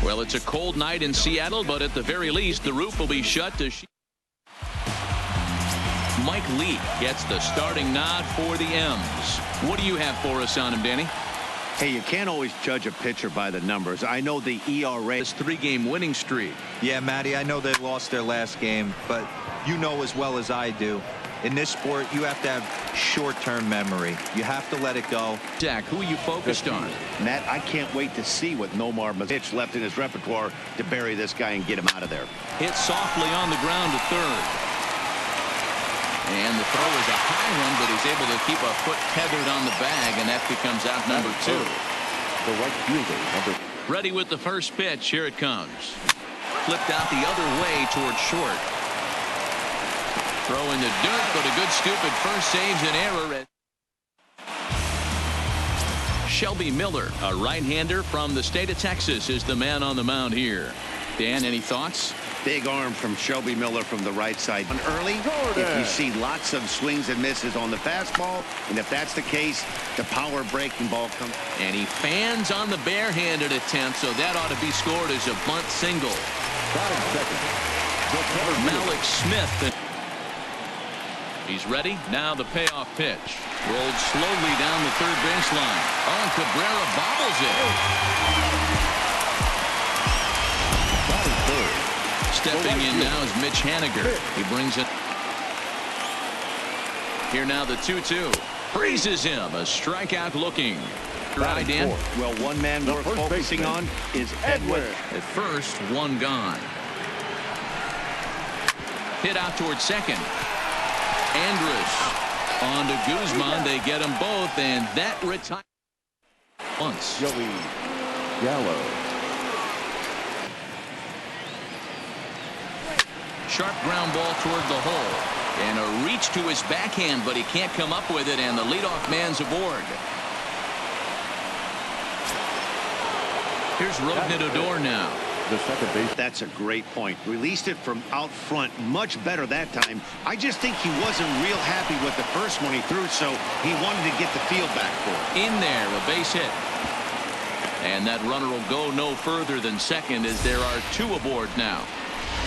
Well, it's a cold night in Seattle, but at the very least, the roof will be shut to Mike Lee gets the starting nod for the M's. What do you have for us on him, Danny? Hey, you can't always judge a pitcher by the numbers. I know the ERA. This 3-game winning streak. Yeah, Matty, I know they lost their last game, but you know as well as I do, in this sport, you have to have short-term memory. You have to let it go. Zach, who are you focused on? Matt, I can't wait to see what Nomar Mazich left in his repertoire to bury this guy and get him out of there. Hit softly on the ground to third. And the throw is a high one, but he's able to keep a foot tethered on the bag, and that becomes out number 2. The right fielder, Ready with the first pitch. Here it comes. Flipped out the other way towards short. Throw in the dirt, but a good scoop at first saves an error. Shelby Miller, a right-hander from the state of Texas, is the man on the mound here. Dan, any thoughts? Big arm from Shelby Miller from the right side. Early, if you see lots of swings and misses on the fastball, and if that's the case, the power breaking ball comes. And he fans on the barehanded attempt, so that ought to be scored as a bunt single. Malik Smith. He's ready. Now the payoff pitch. Rolled slowly down the third baseline. Oh, and Cabrera bobbles it. Stepping in now is Mitch Haniger. He brings it. Here now the 2-2. Freezes him. A strikeout looking. Right, Dan? Well, one man we're focusing on is Edwin. At first, one gone. Hit out towards second. Andrus on to Guzman. They get them both, and that retires once. Joey Gallo. Sharp ground ball toward the hole. And a reach to his backhand, but he can't come up with it, and the leadoff man's aboard. Here's Rodney Odor now. The second base. That's a great point. Released it from out front much better that time. I just think he wasn't real happy with the first one he threw, so he wanted to get the field back for it. In there, a base hit. And that runner will go no further than second as there are 2 aboard now.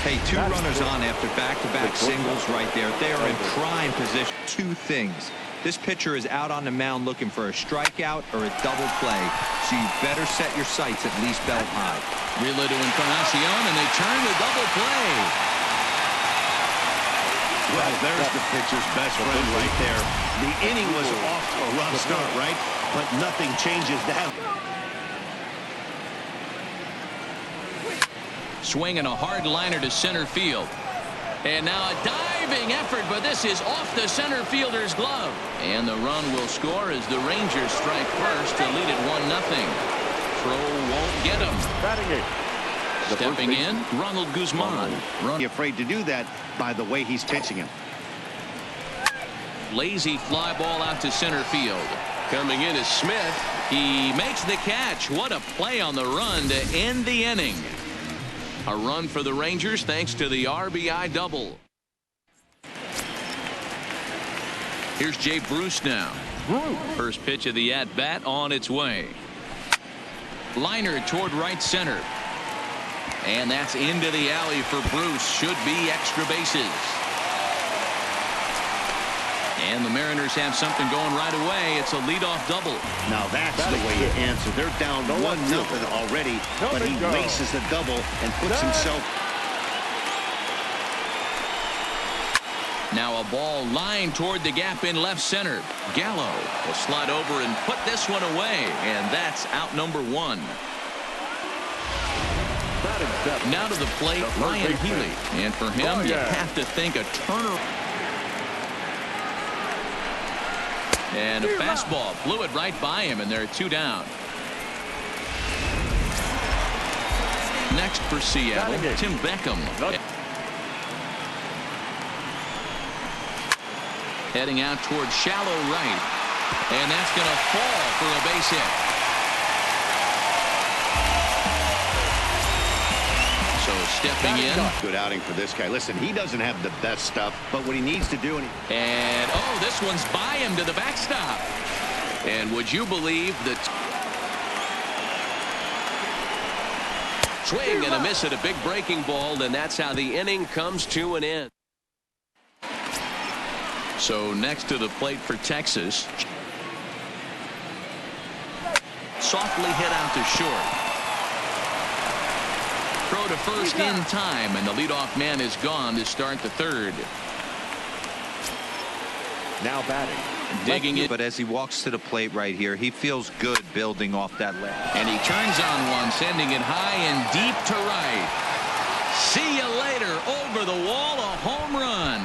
Hey, 2 runners on after back-to-back singles right there. They are in prime position. 2 things. This pitcher is out on the mound looking for a strikeout or a double play, so you better set your sights at least belt high. Relay to Encarnacion, and they turn the double play. Well, there's the pitcher's best friend right there. The inning was off to a rough start, right? But nothing changes that. Swinging a hard liner to center field. And now a diving effort, but this is off the center fielder's glove. And the run will score as the Rangers strike first to lead it 1-0. Throw won't get him. Batting it. Stepping in, Ronald Guzman. Be afraid to do that by the way he's pitching him. Lazy fly ball out to center field. Coming in is Smith. He makes the catch. What a play on the run to end the inning. A run for the Rangers thanks to the RBI double. Here's Jay Bruce now. First pitch of the at-bat on its way. Liner toward right center. And that's into the alley for Bruce. Should be extra bases. And the Mariners have something going right away. It's a leadoff double. Now that's the way you answer. They're down 1-0 already, but he races the double and puts himself. Now a ball lined toward the gap in left center. Gallo will slide over and put this one away, and that's out number 1. Now to the plate, Ryan Healy. And for him, you have to think a turner. And a fastball blew it right by him, and there are 2 down. Next for Seattle, Tim Beckham. Heading out towards shallow right. And that's going to fall for a base hit. So stepping in. Good outing for this guy. Listen, he doesn't have the best stuff, but what he needs to do. And oh, this one's by him to the backstop. And would you believe that Swing and a miss at a big breaking ball, and that's how the inning comes to an end. So next to the plate for Texas. Softly hit out to short. Throw to first in time, and the leadoff man is gone to start the third. Now batting. Digging it. But as he walks to the plate right here, he feels good building off that left. And he turns on one, sending it high and deep to right. See you later. Over the wall, a home run.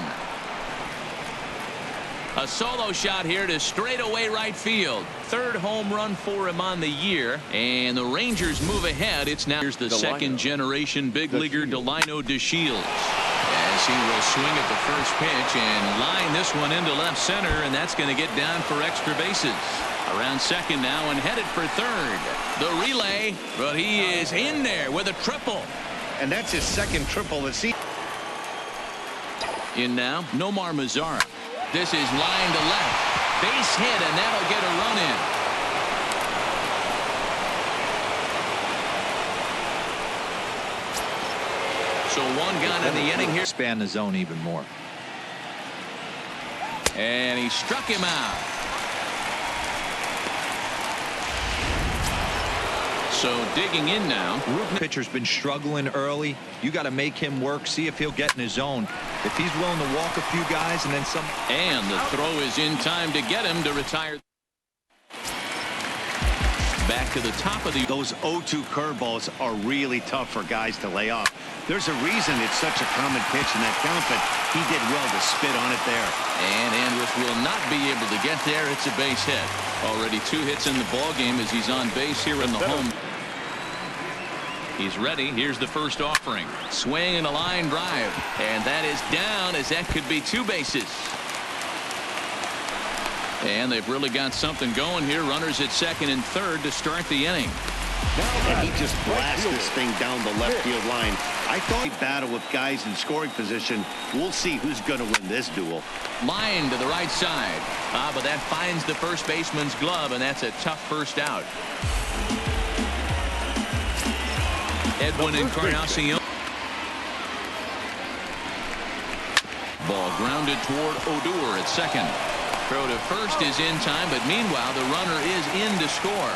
A solo shot here to straightaway right field. Third home run for him on the year. And the Rangers move ahead. It's now here's the second generation big leaguer Delino DeShields. As he will swing at the first pitch and line this one into left center, and that's going to get down for extra bases. Around second now and headed for third. The relay, but he is in there with a triple. And that's his second triple this season. In now, Nomar Mazara. This is line to left. Base hit, and that'll get a run in. So one gone in the inning here. Expand the zone even more. And he struck him out. So digging in now. Pitcher's been struggling early. You got to make him work. See if he'll get in his zone. If he's willing to walk a few guys and then some. And the throw is in time to get him to retire. Back to the top of the. Those 0-2 curveballs are really tough for guys to lay off. There's a reason it's such a common pitch in that count, but he did well to spit on it there. And Andrus will not be able to get there. It's a base hit. Already 2 hits in the ball game as he's on base here in the home. He's ready. Here's the first offering. Swing and a line drive. And that is down, as that could be 2 bases. And they've really got something going here. Runners at second and third to start the inning. And he just blasts this thing down the left field line. I thought he'd battle with guys in scoring position. We'll see who's going to win this duel. Line to the right side. But that finds the first baseman's glove, and that's a tough first out. Edwin Encarnacion. Ball grounded toward Odor at second. Throw to first is in time, but meanwhile the runner is in to score.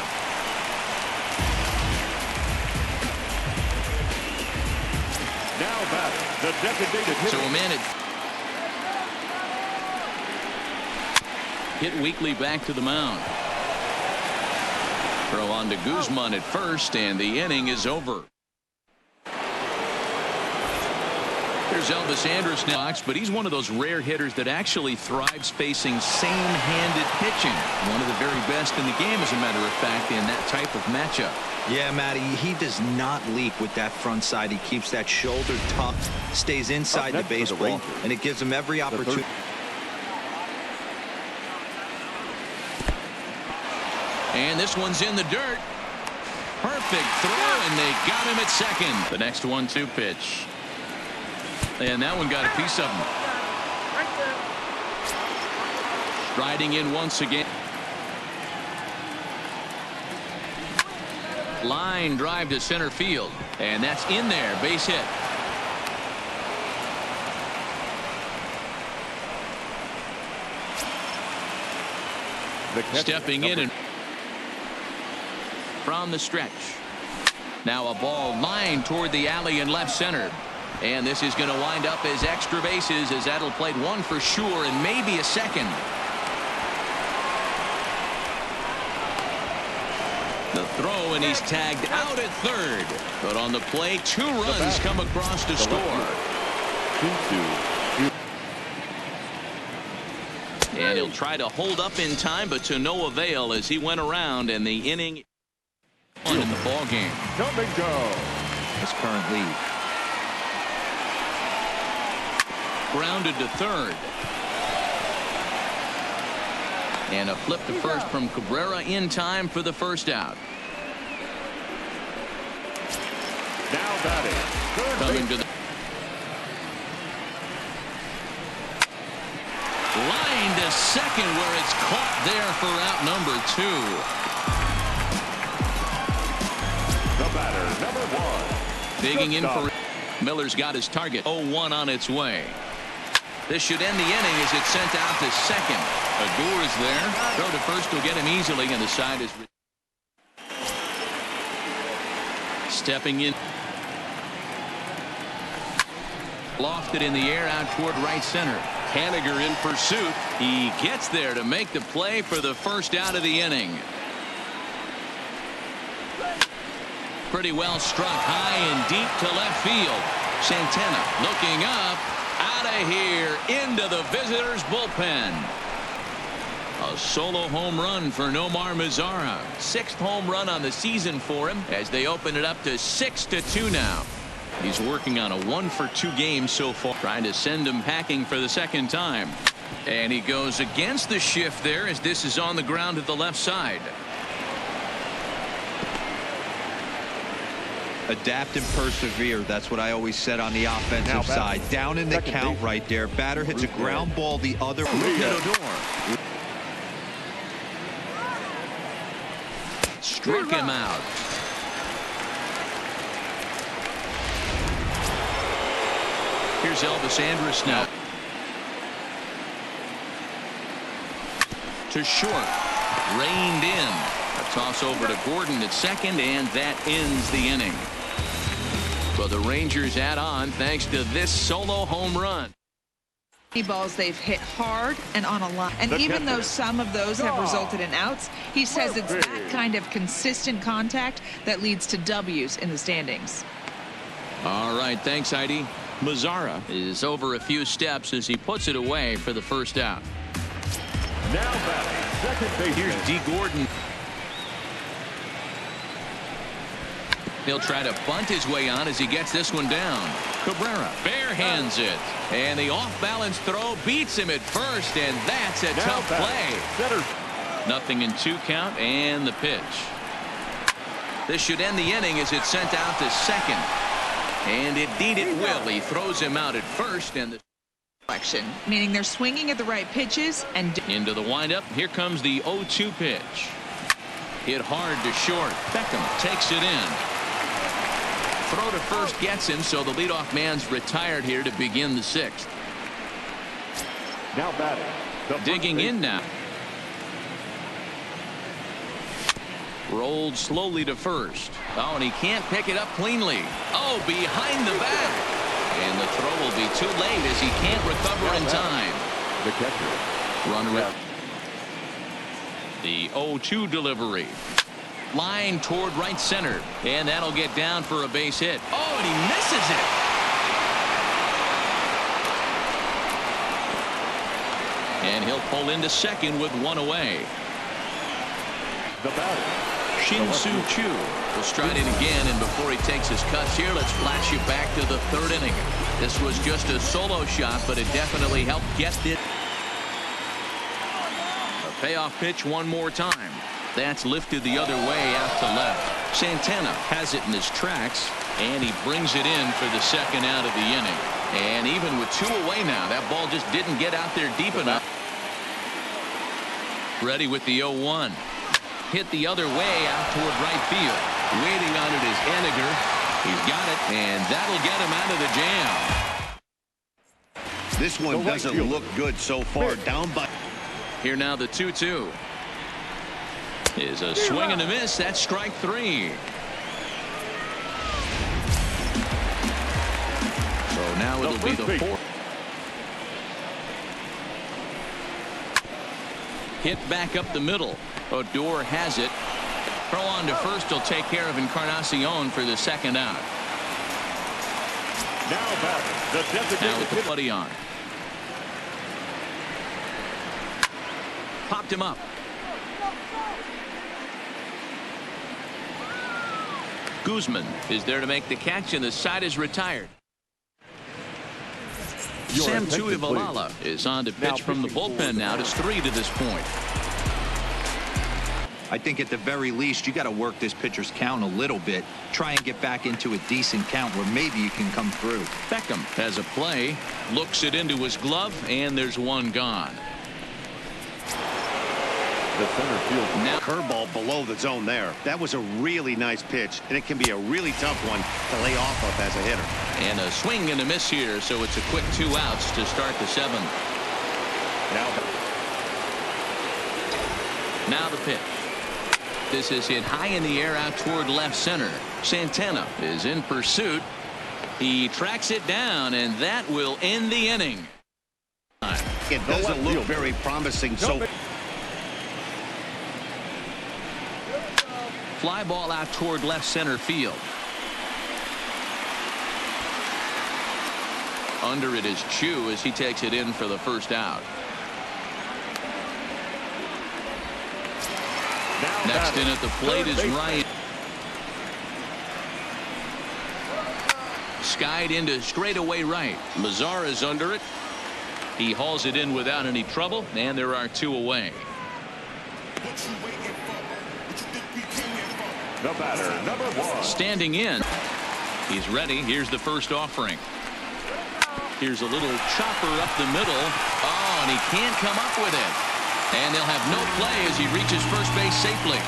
Now batting, the designated hitter. So a man hit weakly back to the mound. Throw on to Guzman at first, and the inning is over. There's Elvis Andrus now, but he's one of those rare hitters that actually thrives facing same-handed pitching. One of the very best in the game, as a matter of fact, in that type of matchup. Yeah, Matty, he does not leak with that front side. He keeps that shoulder tucked, stays inside the baseball, and it gives him every opportunity. And this one's in the dirt. Perfect throw, and they got him at second. The next 1-2 pitch. And that one got a piece of him. Striding in once again. Line drive to center field. And that's in there. Base hit. Stepping in and from the stretch. Now a ball lined toward the alley in left center. And this is going to wind up as extra bases, as that'll play 1 for sure and maybe a second. The throw, and he's tagged out at third. But on the play, 2 runs come across to score. 2-2. And he'll try to hold up in time, but to no avail as he went around, and the inning on in the ball game. Come and go. His current lead. Grounded to third. And a flip to first from Cabrera in time for the first out. Now batting. Coming to the line to second, where it's caught there for out number 2. The batter, number 1. Digging in for Miller's got his target. 0-1 on its way. This should end the inning as it's sent out to second. Agur is there. Throw to first will get him easily, and the side is stepping in. Lofted in the air out toward right center. Haniger in pursuit. He gets there to make the play for the first out of the inning. Pretty well struck high and deep to left field. Santana looking up, out of here, into the visitors' bullpen. A solo home run for Nomar Mazara. 6th home run on the season for him as they open it up to 6-2 now. He's working on a 1-for-2 game so far, trying to send him packing for the second time. And he goes against the shift there as this is on the ground at the left side. Adapt and persevere. That's what I always said on the offensive side. Down in the count right there. Batter hits a ground ball the other way. Struck him out. Here's Elvis Andrus now. To short. Reined in. A toss over to Gordon at second, and that ends the inning. So the Rangers add on thanks to this solo home run. Balls they've hit hard and on a line, and even though some of those have resulted in outs, he says it's that kind of consistent contact that leads to W's in the standings. All right, thanks, Heidi. Mazara is over a few steps as he puts it away for the first out. Now batting, second base. Here's D. Gordon. He'll try to bunt his way on as he gets this one down. Cabrera barehands it, and the off-balance throw beats him at first, and that's a tough play. Nothing in 2 count, and the pitch. This should end the inning as it's sent out to second, and indeed it will. He throws him out at first, and the Selection, meaning they're swinging at the right pitches and into the windup. Here comes the 0-2 pitch. Hit hard to short. Beckham takes it in. Throw to first gets him, so the leadoff man's retired here to begin the 6th. Now batting. Digging in now. Rolled slowly to first. Oh, and he can't pick it up cleanly. Oh, behind the back. And the throw will be too late as he can't recover in time. The catcher. Runner. The 0-2 delivery. Line toward right center, and that'll get down for a base hit. Oh, and he misses it. And he'll pull into second with 1 away. The batter, Shin-Soo Choo will stride in again, and before he takes his cuts here, let's flash you back to the 3rd inning. This was just a solo shot, but it definitely helped get it. A payoff pitch one more time. That's lifted the other way out to left. Santana has it in his tracks, and he brings it in for the second out of the inning. And even with 2 away now, that ball just didn't get out there deep enough. Ready with the 0-1. Hit the other way out toward right field. Waiting on it is Haniger. He's got it, and that'll get him out of the jam. This one doesn't look good so far. Down by. Here now the 2-2. Is a swing and a miss. That's strike 3. So now it'll be the 4th. Hit back up the middle. Odor has it. Throw on to first will take care of Encarnacion for the second out. Now with the buddy on. Popped him up. Guzman is there to make the catch, and the side is retired. Sam Tuivalala is on to pitch from the bullpen now. It's 3 to this point. I think at the very least you got to work this pitcher's count a little bit. Try and get back into a decent count where maybe you can come through. Beckham has a play, looks it into his glove, and there's one gone. the center field. Now curveball below the zone there. That was a really nice pitch, and it can be a really tough one to lay off of as a hitter. And a swing and a miss here, so it's a quick 2 outs to start the 7th. Now the pitch. This is hit high in the air out toward left center. Santana is in pursuit. He tracks it down, and that will end the inning. It doesn't look very promising. So fly ball out toward left center field. Under it is Chu as he takes it in for the first out. Next in at the plate is Ryan. Skied into straightaway right. Mazar is under it. He hauls it in without any trouble, and there are 2 away. The batter, number 1. Standing in. He's ready. Here's the first offering. Here's a little chopper up the middle. Oh, and he can't come up with it. And they'll have no play as he reaches first base safely.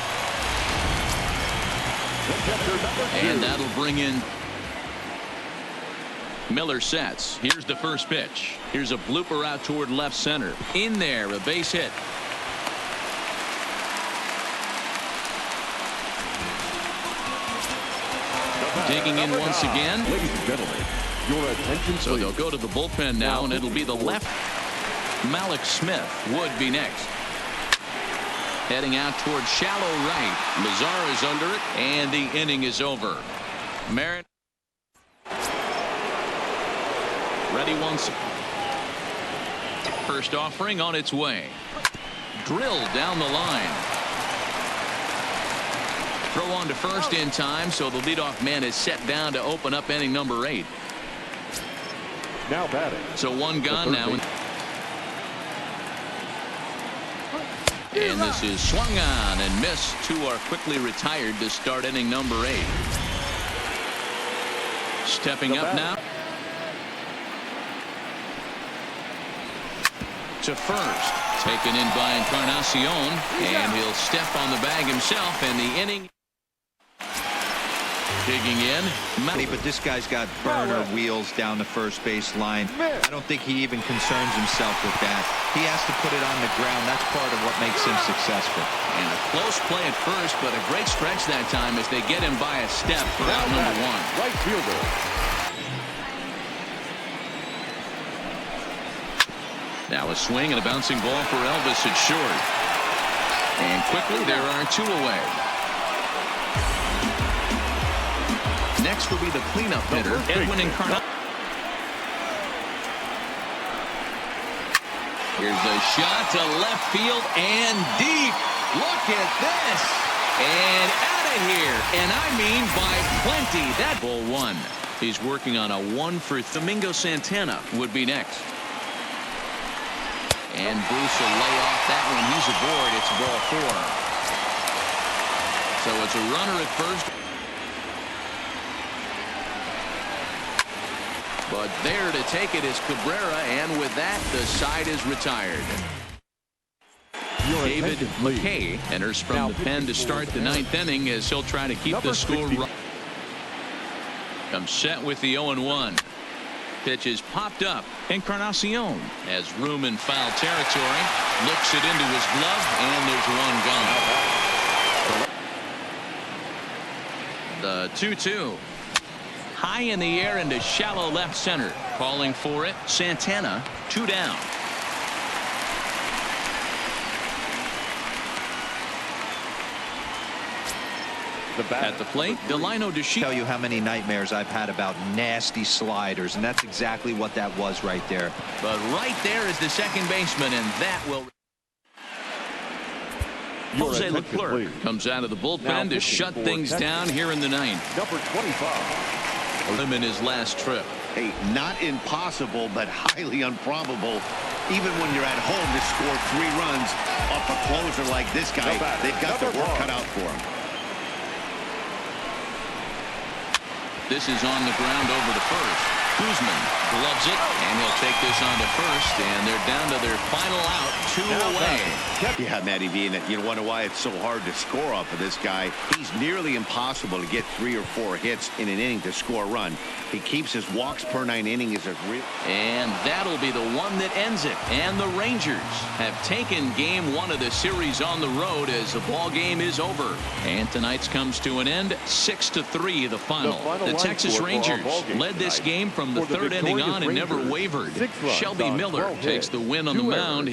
And that'll bring in Miller sets. Here's the first pitch. Here's a blooper out toward left center. In there, a base hit. Digging in once again. Ladies and gentlemen, your attention, so they'll go to the bullpen now, and it'll be the left. Malik Smith would be next. Heading out toward shallow right. Mazar is under it, and the inning is over. Merritt ready once. First offering on its way. Drilled down the line. Throw on to first in time, so the leadoff man is set down to open up inning number 8. Now batting. So 1 gone now. And this is swung on and missed. 2 are quickly retired to start inning number 8. Stepping up now to first. Taken in by Encarnacion, and he'll step on the bag himself, and the inning. Digging in. But this guy's got burner wheels down the first base line. I don't think he even concerns himself with that. He has to put it on the ground. That's part of what makes him successful. And a close play at first, but a great stretch that time as they get him by a step for out number 1. Right fielder. Now a swing and a bouncing ball for Elvis at short. And quickly there are 2 away. Next will be the cleanup hitter, Edwin Encarnacion. Here's a shot to left field and deep. Look at this. And out of here. And I mean by plenty. That ball 1. He's working on a 1 for Domingo Santana would be next. And Bruce will lay off that one. He's aboard. It's ball 4. So it's a runner at first. But there to take it is Cabrera, and with that, the side is retired. David McKay enters from the pen to start the 9th inning as he'll try to keep the score. Comes set with the 0-1. Pitch is popped up. Encarnacion has room in foul territory. Looks it into his glove, and there's 1 gone. The 2-2. High in the air into shallow left center. Calling for it. Santana, 2 down. At the plate, Delino DeShields. Tell you how many nightmares I've had about nasty sliders, and that's exactly what that was right there. But right there is the second baseman, and that will. Jose Leclerc comes out of the bullpen to shut things down here in the 9th. Number 25. Him in his last trip. Hey, not impossible, but highly improbable. Even when you're at home to score 3 runs off a closer like this guy, they've got their work cut out for him. This is on the ground over to first. Kuzman gloves it, and he'll take this on to first, and they're down to their final out, 2 away. Yeah, Matty V, and you wonder why it's so hard to score off of this guy. He's nearly impossible to get 3 or 4 hits in an inning to score a run. He keeps his walks per 9 inning as a real. And that'll be the one that ends it. And the Rangers have taken game 1 of the series on the road as the ball game is over. And tonight's comes to an end, 6-3 the final. The Texas Rangers led this game from the 3rd inning on and never wavered. Shelby Miller takes the win on the mound.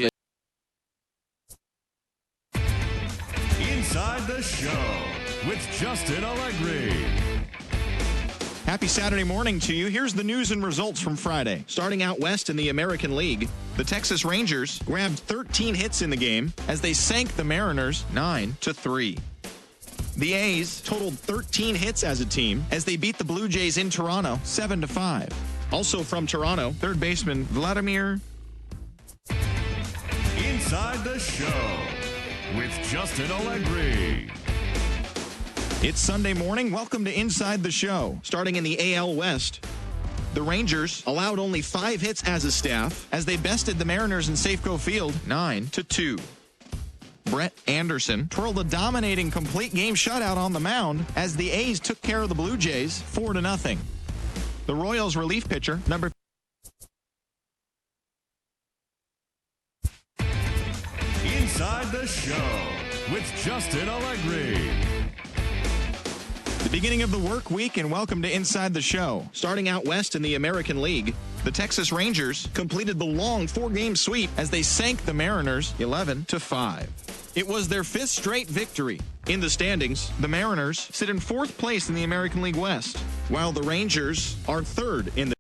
Inside the Show with Justin Allegri. Happy Saturday morning to you. Here's the news and results from Friday. Starting out west in the American League, the Texas Rangers grabbed 13 hits in the game as they sank the Mariners 9-3. The A's totaled 13 hits as a team as they beat the Blue Jays in Toronto 7-5. Also from Toronto, third baseman Vladimir. Inside the Show with Justin Allegri. It's Sunday morning. Welcome to Inside the Show. Starting in the AL West, the Rangers allowed only 5 hits as a staff as they bested the Mariners in Safeco Field 9-2. Brett Anderson twirled a dominating complete game shutout on the mound as the A's took care of the Blue Jays 4-0. The Royals relief pitcher, number Inside the Show with Justin Allegri. The beginning of the work week, and welcome to Inside the Show. Starting out west in the American League, the Texas Rangers completed the long 4-game sweep as they sank the Mariners 11-5. It was their 5th straight victory. In the standings, the Mariners sit in 4th place in the American League West, while the Rangers are 3rd in the